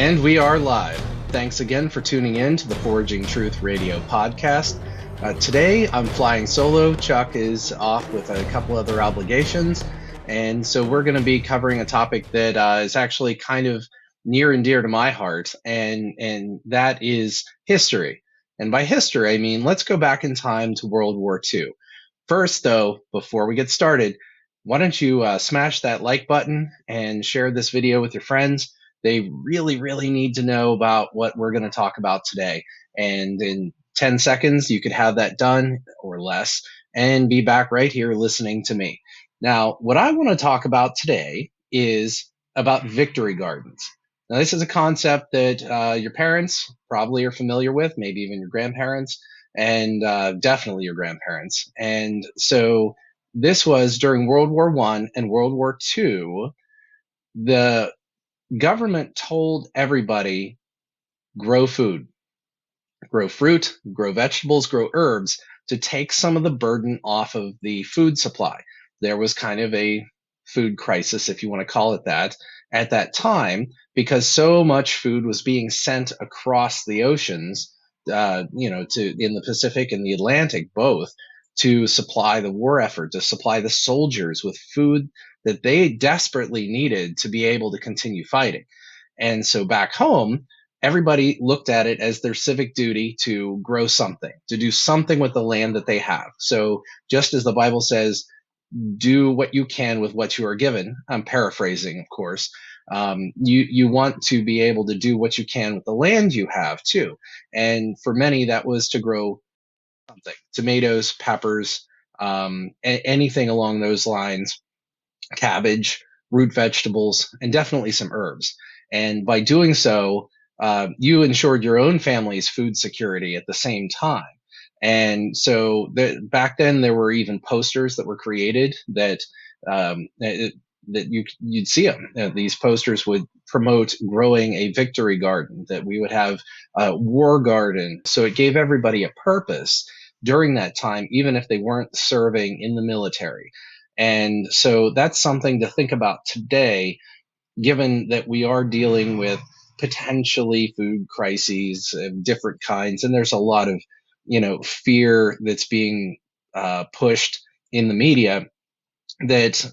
And we are live. Thanks again for tuning in to the Foraging Truth radio podcast. Today I'm flying solo. Chuck is off with a couple other obligations. And so we're going to be covering a topic that is actually kind of near and dear to my heart, and that is history. And by history, I mean, let's go back in time to World War II. First, though, before we get started, why don't you smash that like button and share this video with your friends? They really, really need to know about what we're going to talk about today. And in 10 seconds, you could have that done or less and be back right here listening to me. Now, what I want to talk about today is about victory gardens. Now, this is a concept that your parents probably are familiar with, maybe even your grandparents, and definitely your grandparents. And so this was during World War I and World War II. The government told everybody, grow food, grow fruit, grow vegetables, grow herbs, to take some of the burden off of the food supply. There was kind of a food crisis, if you want to call it that, at that time, because so much food was being sent across the oceans, to in the Pacific and the Atlantic both, to supply the war effort, to supply the soldiers with food that they desperately needed to be able to continue fighting. And so back home, everybody looked at it as their civic duty to grow something, to do something with the land that they have. So just as the Bible says, do what you can with what you are given. I'm paraphrasing, of course. You want to be able to do what you can with the land you have too. And for many, that was to grow something: tomatoes, peppers, anything along those lines, cabbage, root vegetables, and definitely some herbs. And by doing so, you ensured your own family's food security at the same time. And so back then, there were even posters that were created that you'd see them. These posters would promote growing a victory garden, that we would have a war garden. So it gave everybody a purpose during that time, even if they weren't serving in the military. And so that's something to think about today, given that we are dealing with potentially food crises of different kinds. And there's a lot of, fear that's being pushed in the media that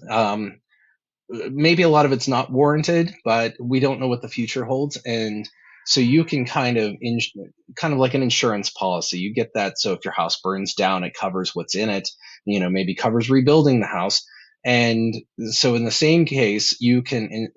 maybe a lot of it's not warranted, but we don't know what the future holds. And so you can kind of like an insurance policy. You get that. So if your house burns down, it covers what's in it, maybe covers rebuilding the house. And so in the same case, you can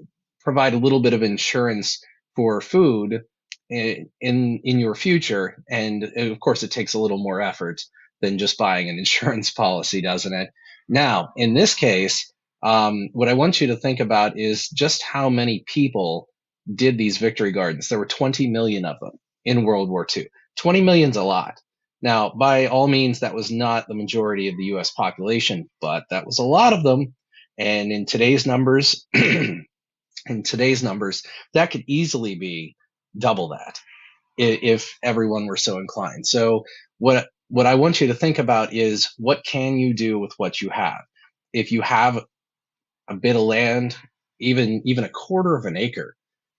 provide a little bit of insurance for food in your future. And of course, it takes a little more effort than just buying an insurance policy, doesn't it? Now, in this case, what I want you to think about is just how many people did these victory gardens. There were 20 million of them in World War II. 20 million's a lot. Now, by all means, that was not the majority of the US population, but that was a lot of them. And in today's numbers, that could easily be double that if everyone were so inclined. So what I want you to think about is, what can you do with what you have? If you have a bit of land, even a quarter of an acre,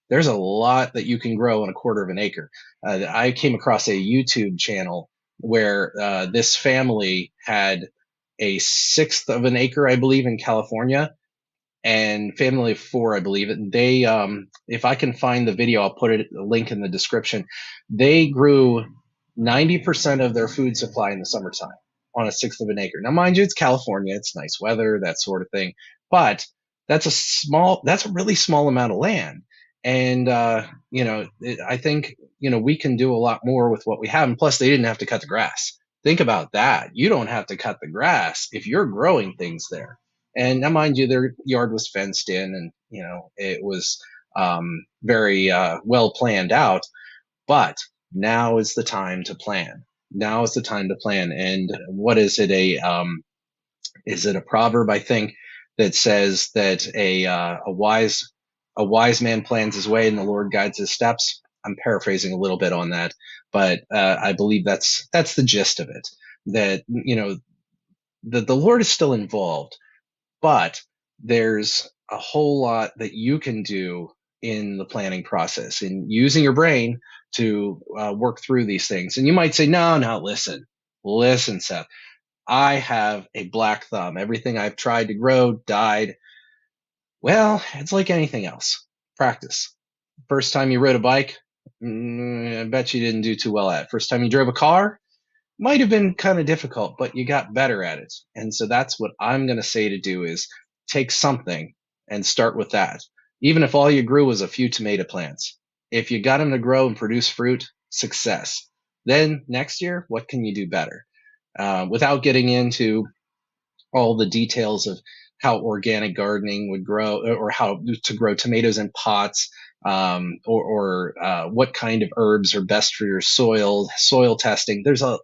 there's a lot that you can grow in a quarter of an acre. I came across a YouTube channel where this family had a sixth of an acre, I believe, in California, and family of four, I believe. And they, if I can find the video, I'll put a link in the description. They grew 90% of their food supply in the summertime on a sixth of an acre. Now, mind you, it's California, it's nice weather, that sort of thing, but that's a really small amount of land. And, I think, we can do a lot more with what we have. And plus, they didn't have to cut the grass. Think about that. You don't have to cut the grass if you're growing things there. And now, mind you, their yard was fenced in, and, it was very well planned out. But now is the time to plan. Now is the time to plan. And what is it? Is it a proverb, I think, that says that a wise man plans his way and the Lord guides his steps? I'm paraphrasing a little bit on that, but I believe that's the gist of it. That the Lord is still involved, but there's a whole lot that you can do in the planning process and using your brain to work through these things. And you might say, no, no, listen, Seth. I have a black thumb. Everything I've tried to grow died. Well, it's like anything else. Practice. First time you rode a bike, I bet you didn't do too well at it. First time you drove a car, might have been kind of difficult, but you got better at it. And so that's what I'm going to say to do is take something and start with that. Even if all you grew was a few tomato plants, if you got them to grow and produce fruit, success. Then next year, what can you do better? Without getting into all the details of how organic gardening would grow or how to grow tomatoes in pots, or what kind of herbs are best for your soil testing. There's a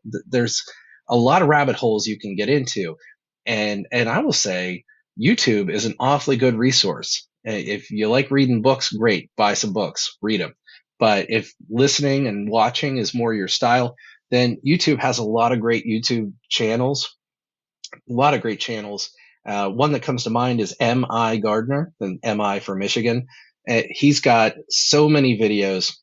lot of rabbit holes you can get into. And I will say YouTube is an awfully good resource. If you like reading books, great, buy some books, read them. But if listening and watching is more your style, then YouTube has a lot of great YouTube channels, a lot of great channels. One that comes to mind is M.I. Gardner, and M.I. for Michigan. He's got so many videos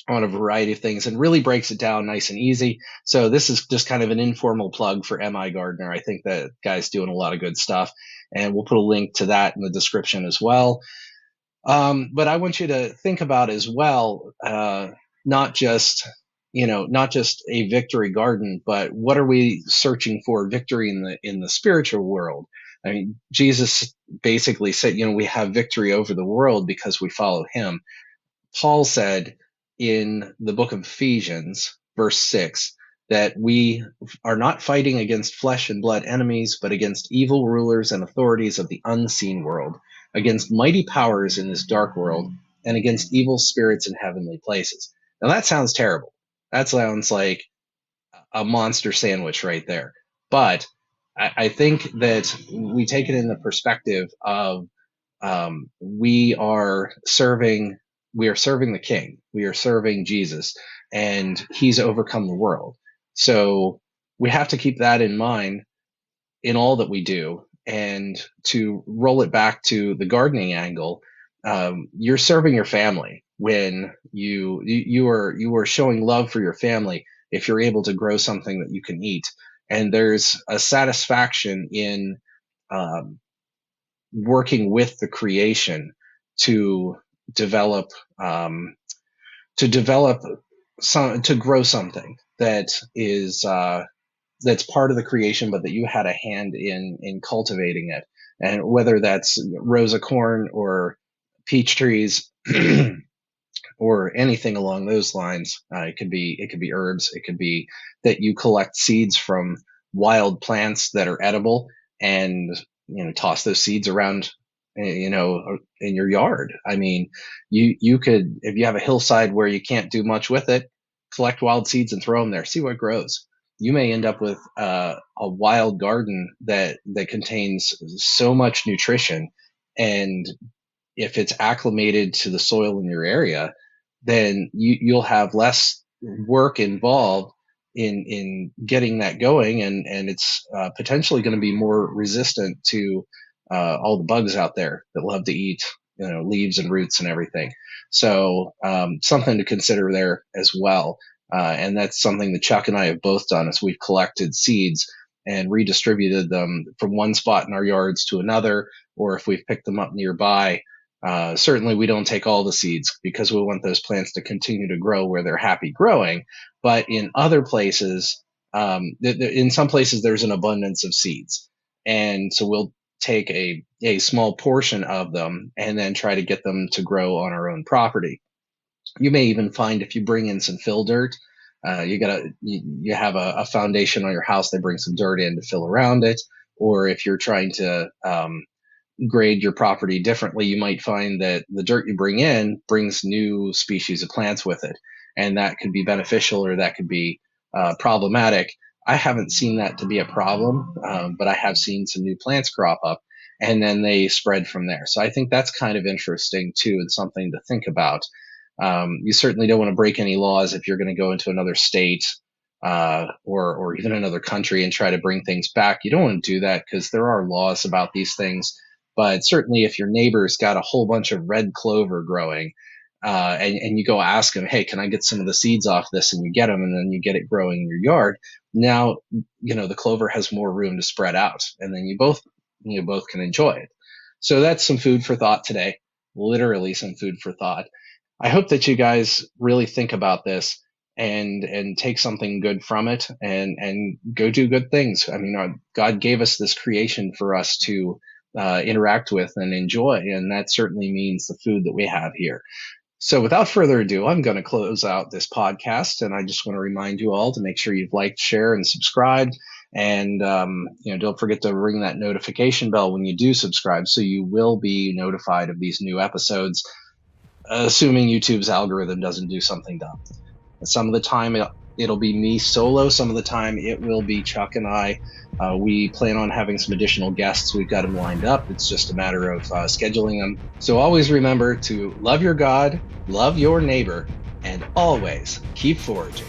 on a variety of things and really breaks it down nice and easy. So this is just kind of an informal plug for M.I. Gardner. I think that guy's doing a lot of good stuff, and we'll put a link to that in the description as well. But I want you to think about as well, not just not just a victory garden, but what are we searching for victory in the spiritual world? I mean, Jesus basically said, we have victory over the world because we follow him. Paul said in the book of Ephesians, verse 6, that we are not fighting against flesh and blood enemies, but against evil rulers and authorities of the unseen world, against mighty powers in this dark world, and against evil spirits in heavenly places. Now that sounds terrible. That sounds like a monster sandwich right there. But I think that we take it in the perspective of we are serving the king, we are serving Jesus, and he's overcome the world. So we have to keep that in mind in all that we do. And to roll it back to the gardening angle, you're serving your family when you are showing love for your family if you're able to grow something that you can eat. And there's a satisfaction in um, working with the creation to develop to grow something that is that's part of the creation, but that you had a hand in cultivating it. And whether that's rows of corn or peach trees or anything along those lines, it could be herbs, it could be that you collect seeds from wild plants that are edible and toss those seeds around in your yard. I mean, you could, if you have a hillside where you can't do much with it, collect wild seeds and throw them there, see what grows. You may end up with a wild garden that contains so much nutrition, and if it's acclimated to the soil in your area, then you'll have less work involved in getting that going, and it's potentially going to be more resistant to all the bugs out there that love to eat leaves and roots and everything. So something to consider there as well. And that's something that Chuck and I have both done, is we've collected seeds and redistributed them from one spot in our yards to another, or if we've picked them up nearby. Certainly, we don't take all the seeds because we want those plants to continue to grow where they're happy growing. But in other places, in some places, there's an abundance of seeds. And so we'll take a small portion of them and then try to get them to grow on our own property. You may even find, if you bring in some fill dirt, you have a foundation on your house, they bring some dirt in to fill around it. Or if you're trying to grade your property differently, you might find that the dirt you bring in brings new species of plants with it, and that could be beneficial or that could be problematic. I haven't seen that to be a problem, but I have seen some new plants crop up, and then they spread from there. So I think that's kind of interesting too, and something to think about. You certainly don't want to break any laws if you're going to go into another state or even another country and try to bring things back. You don't want to do that because there are laws about these things. But certainly if your neighbor's got a whole bunch of red clover growing, and you go ask them, hey, can I get some of the seeds off this? And you get them, and then you get it growing in your yard. Now, the clover has more room to spread out, and then you both can enjoy it. So that's some food for thought today. Literally some food for thought. I hope that you guys really think about this and take something good from it and go do good things. I mean, God gave us this creation for us to interact with and enjoy, and that certainly means the food that we have here. So without further ado, I'm going to close out this podcast, and I just want to remind you all to make sure you've liked, share, and subscribed. And don't forget to ring that notification bell when you do subscribe, so you will be notified of these new episodes, assuming YouTube's algorithm doesn't do something dumb. Some of the time it'll be me solo. Some of the time it will be Chuck and I. We plan on having some additional guests. We've got them lined up. It's just a matter of scheduling them. So always remember to love your God, love your neighbor, and always keep foraging.